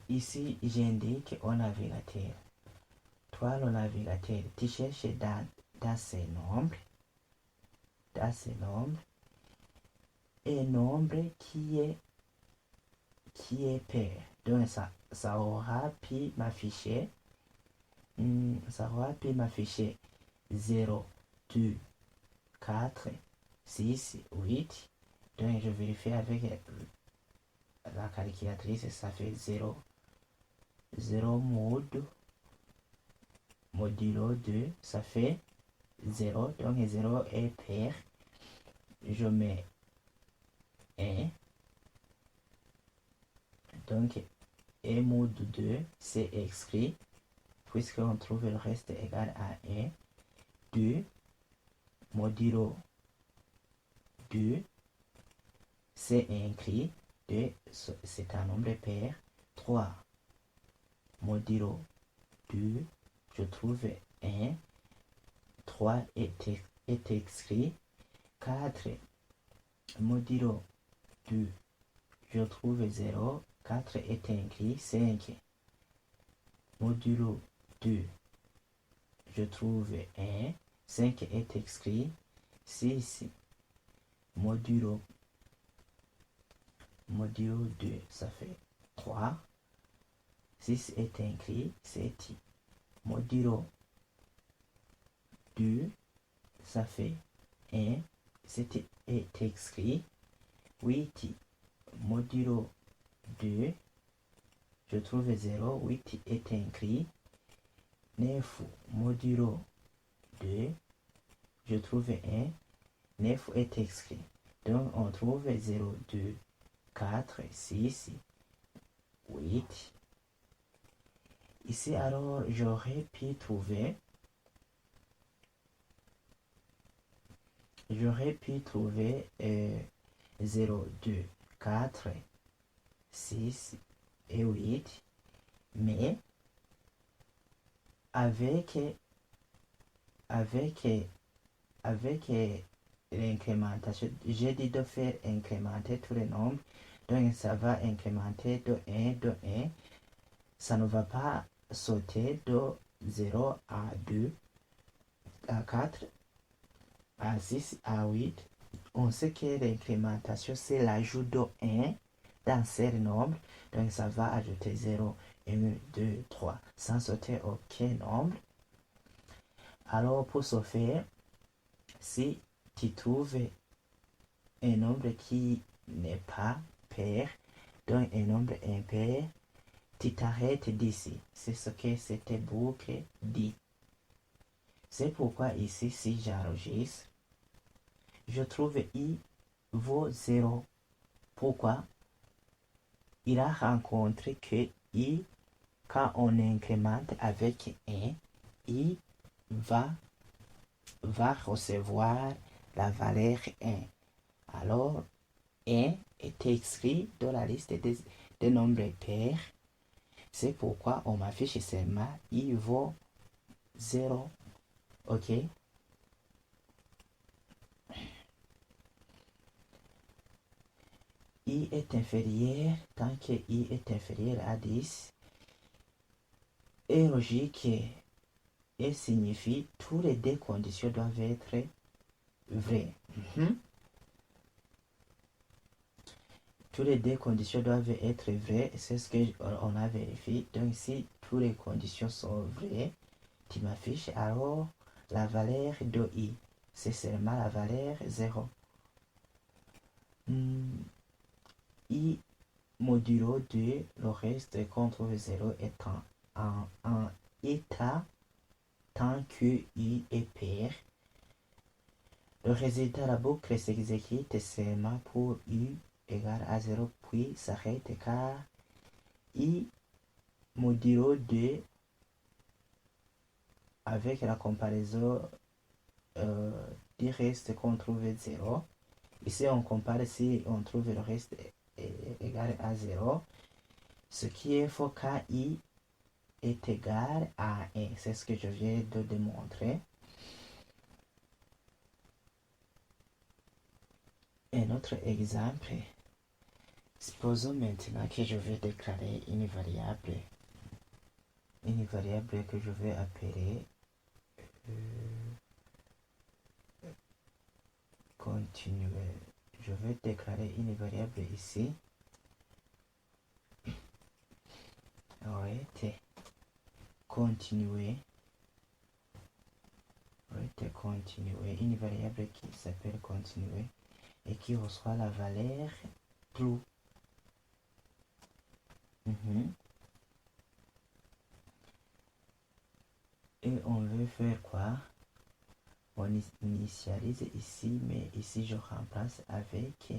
ici j'indique au navigateur. Toi, le navigateur, tu cherches dans ces nombres, un nombre qui est pair. Donc ça aura pu m'afficher 0, 2, 4, 6, 8. Donc je vérifie avec la calculatrice, ça fait 0 modulo 2, ça fait 0. Donc 0 est pair. Je mets 1. Donc 1 mod 2, c'est écrit, puisqu'on trouve le reste égal à 1. 2 modulo 2, c'est écrit. 2, c'est un nombre pair. 3 modulo 2, je trouve 1. 3 est écrit. 4 modulo 2, je trouve 0. 4 est écrit. 5 modulo 2, je trouve 1. 5 est écrit. 6 modulo 2, ça fait 3. 6 est écrit. 7 modulo 2, ça fait 1. 7 est écrit. 8 modulo 2, je trouve 0. 8 est écrit. 9 modulo 2, je trouve 1. 9 est écrit. Donc on trouve 0, 2, 4, 6, 8. Ici alors j'aurais pu trouver 0, 2, 4, 6 et 8, mais avec l'incrémentation, j'ai dit de faire incrémenter tous les nombres. Donc ça va incrémenter de 1, de 1. Ça ne va pas sauter de 0 à 2, à 4, à 6, à 8. On sait que l'incrémentation, c'est l'ajout de 1 dans ces nombres. Donc ça va ajouter 0, 1, 2, 3, sans sauter aucun nombre. Alors pour ce faire, si tu trouves un nombre qui n'est pas pair, donc un nombre impair, tu t'arrêtes d'ici. C'est ce que cette boucle dit. C'est pourquoi ici, si j'enregistre, je trouve i vaut 0. Pourquoi? Il a rencontré que i, quand on incrémente avec 1, i va recevoir la valeur 1. Alors, 1 est écrit dans la liste des nombres pairs. C'est pourquoi on m'affiche seulement i vaut 0. Ok? I est inférieur, tant que i est inférieur à 10, est logique et signifie toutes les deux conditions doivent être vraies. Toutes les deux conditions doivent être vraies, c'est ce qu'on a vérifié. Donc si toutes les conditions sont vraies, tu m'affiches alors la valeur de i. C'est seulement la valeur 0. I modulo 2, le reste qu'on trouve 0 est en état tant que i est pair. Le résultat de la boucle s'exécute seulement pour i égale à 0, puis s'arrête car i modulo 2 avec la comparaison du reste qu'on trouve 0. Ici on compare si on trouve le reste égal à 0, ce qui est faux quand i est égal à 1. C'est ce que je viens de démontrer. Un autre exemple, Supposons maintenant que je vais déclarer une variable que je vais appeler continuer. Je vais déclarer une variable ici. Continuer. Une variable qui s'appelle continuer et qui reçoit la valeur true. Et on veut faire quoi? On initialise ici, mais ici je remplace avec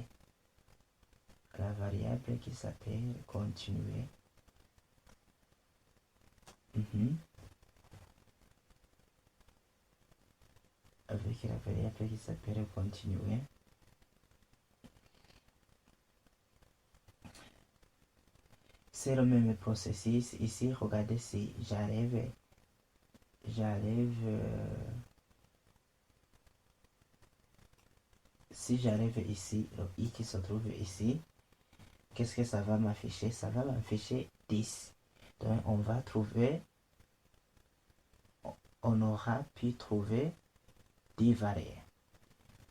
la variable qui s'appelle continuer. Avec la variable qui s'appelle continuer. C'est le même processus. Ici, regardez si j'arrive ici, le i qui se trouve ici, qu'est-ce que ça va m'afficher? Ça va m'afficher 10. Donc on va trouver, on aura pu trouver 10 valeurs.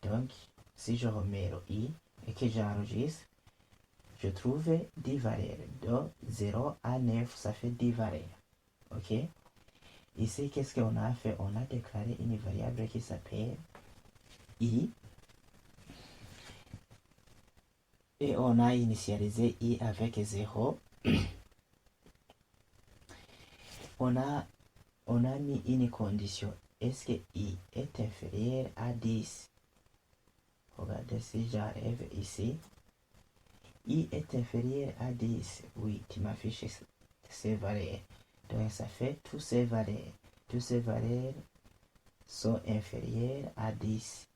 Donc si je remets le i et que j'enregistre, je trouve 10 valeurs. De 0 à 9, ça fait 10 valeurs. Ok? Ici, qu'est-ce qu'on a fait? On a déclaré une variable qui s'appelle i. Et on a initialisé i avec 0. On a mis une condition. Est-ce que i est inférieur à 10? Regardez si j'arrive ici. I est inférieur à 10. Oui, tu m'affiches ces valeurs. Donc ça fait toutes ces valeurs. Toutes ces valeurs sont inférieures à 10.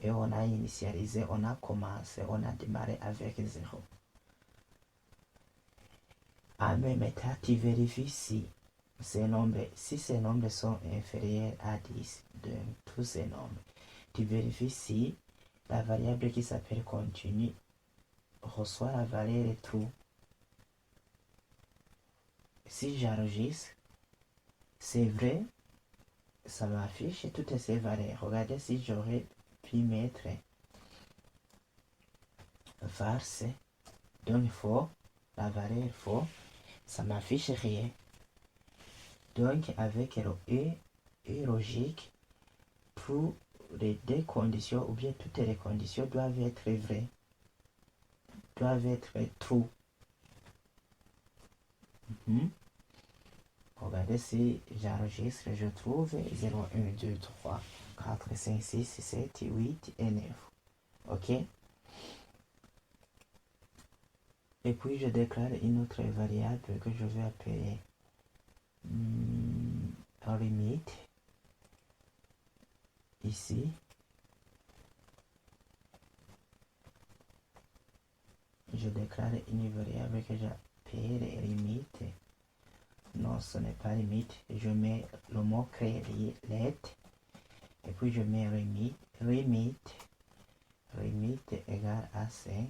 Et on a initialisé, on a commencé, on a démarré avec 0. En même temps, tu vérifies si ces nombres sont inférieurs à 10, donc tous ces nombres. Tu vérifies si la variable qui s'appelle continue reçoit la valeur true. Si j'enregistre, c'est vrai, ça m'affiche toutes ces valeurs. Regardez si j'aurais pu mettre varse, donc faux, la valeur faux, ça m'affiche rien. Donc avec le et logique, toutes les deux conditions ou bien toutes les conditions doivent être vraies, doivent être true. Regardez si j'enregistre, je trouve 0, 1, 2, 3, 4, 5, 6, 7, 8 et 9. Ok? Et puis je déclare une autre variable que je vais appeler limite. Ici. Je déclare une variable que j'appelle limite. Non, ce n'est pas limite. Je mets le mot créer let. Et puis je mets limite égale à 5.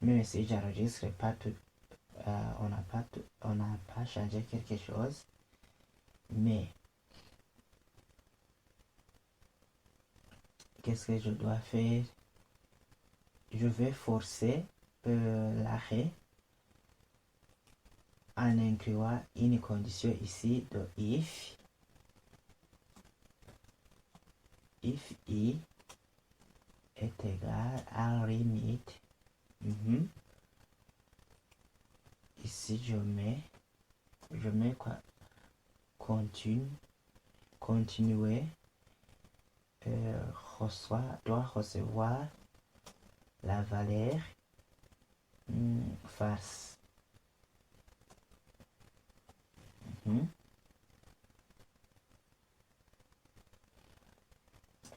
Même si j'enregistre pas tout, on n'a pas changé quelque chose. Mais qu'est-ce que je dois faire? Je vais forcer l'arrêt en incluant une condition ici de if i est égal à limite. Ici je mets quoi? Continuer doit recevoir la valeur farce.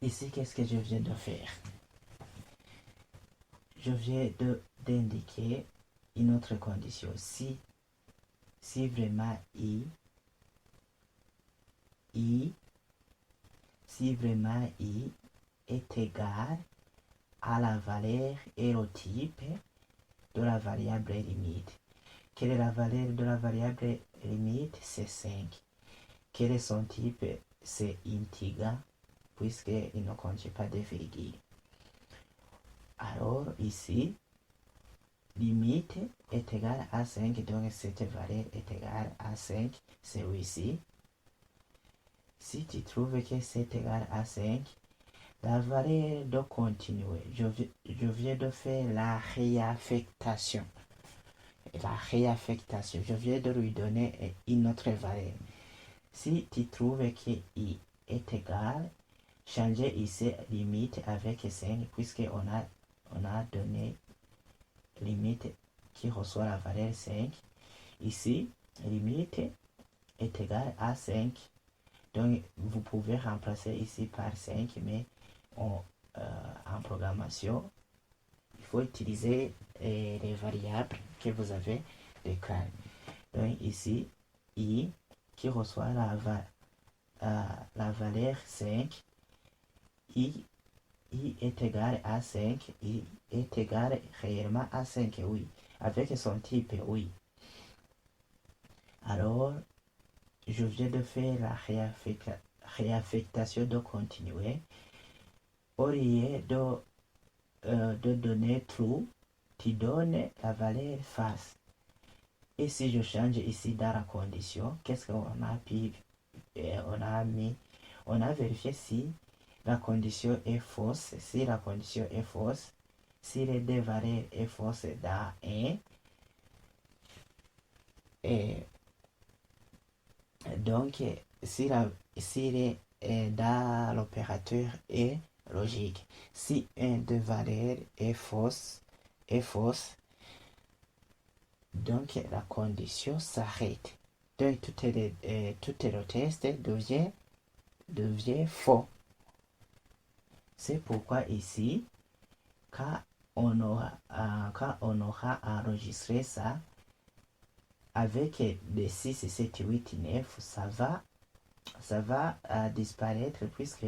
Ici, qu'est-ce que je viens de faire? Je viens d'indiquer une autre condition. Si vraiment si vraiment i est égal à la valeur et le type de la variable limite. Quelle est la valeur de la variable limite? C'est 5. Quel est son type? C'est integer, puisqu'il ne contient pas de virgule. Alors ici, limite est égale à 5, donc cette valeur est égale à 5, c'est ici. Si tu trouves que c'est égal à 5, la valeur de continuer, je viens de faire la réaffectation. Je viens de lui donner une autre valeur. Si tu trouves qu'il est égal, changer ici limite avec 5, puisqu'on a donné limite qui reçoit la valeur 5. Ici, limite est égal à 5. Donc, vous pouvez remplacer ici par 5, mais en programmation, il faut utiliser les variables que vous avez déclarées. Donc, ici, i qui reçoit la valeur 5, i est égal à 5, i est égal réellement à 5, oui, avec son type, oui. Alors, je viens de faire la réaffectation de continuer. Au lieu de donner true, tu donnes la valeur false. Et si je change ici dans la condition, qu'est-ce qu'on a pu, on a vérifié si la condition est fausse. Si la condition est fausse, si les deux valeurs est fausse dans 1, et donc si dans l'opérateur est logique, si un de valeurs est fausse, donc la condition s'arrête. Donc tout le test devient faux. C'est pourquoi ici, quand on aura enregistré ça, avec des 6, 7, 8, 9, ça va disparaître, puisque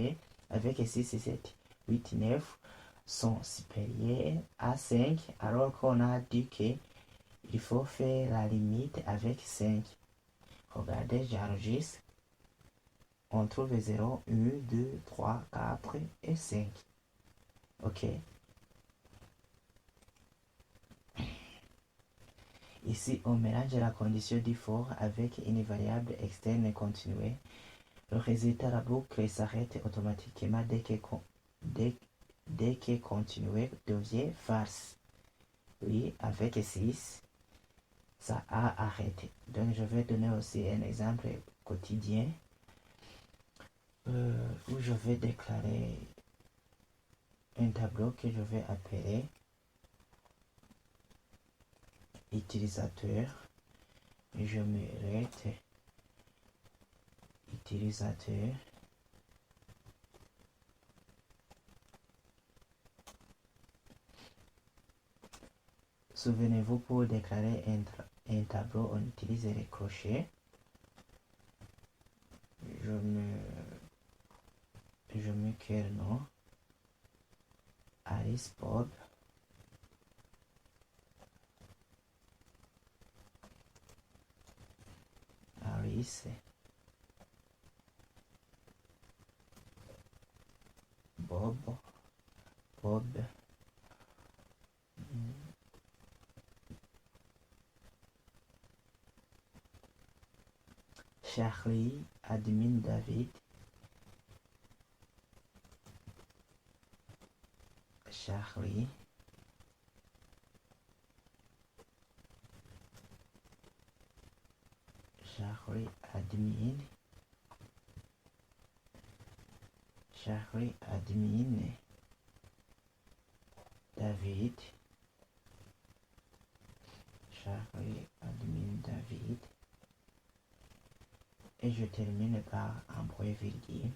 avec 6, 7, 8, 9 sont supérieurs à 5, alors qu'on a dit qu'il faut faire la limite avec 5. Regardez, j'enregistre. On trouve 0, 1, 2, 3, 4 et 5. OK. Ici, on mélange la condition du for avec une variable externe continuée. Le résultat de la boucle s'arrête automatiquement dès que continué devient false. Oui, avec 6, ça a arrêté. Donc, je vais donner aussi un exemple quotidien où je vais déclarer un tableau que je vais appeler utilisateur. Je mérite utilisateur. Souvenez-vous, pour déclarer un tableau, on utilise les crochets. Je mets quel nom? Alice Bob. Alice Bob. Charlie, admin David. Charlie. Charlie, admin. Charlie, admin. David. Charlie, admin David. Et je termine par un point virgule.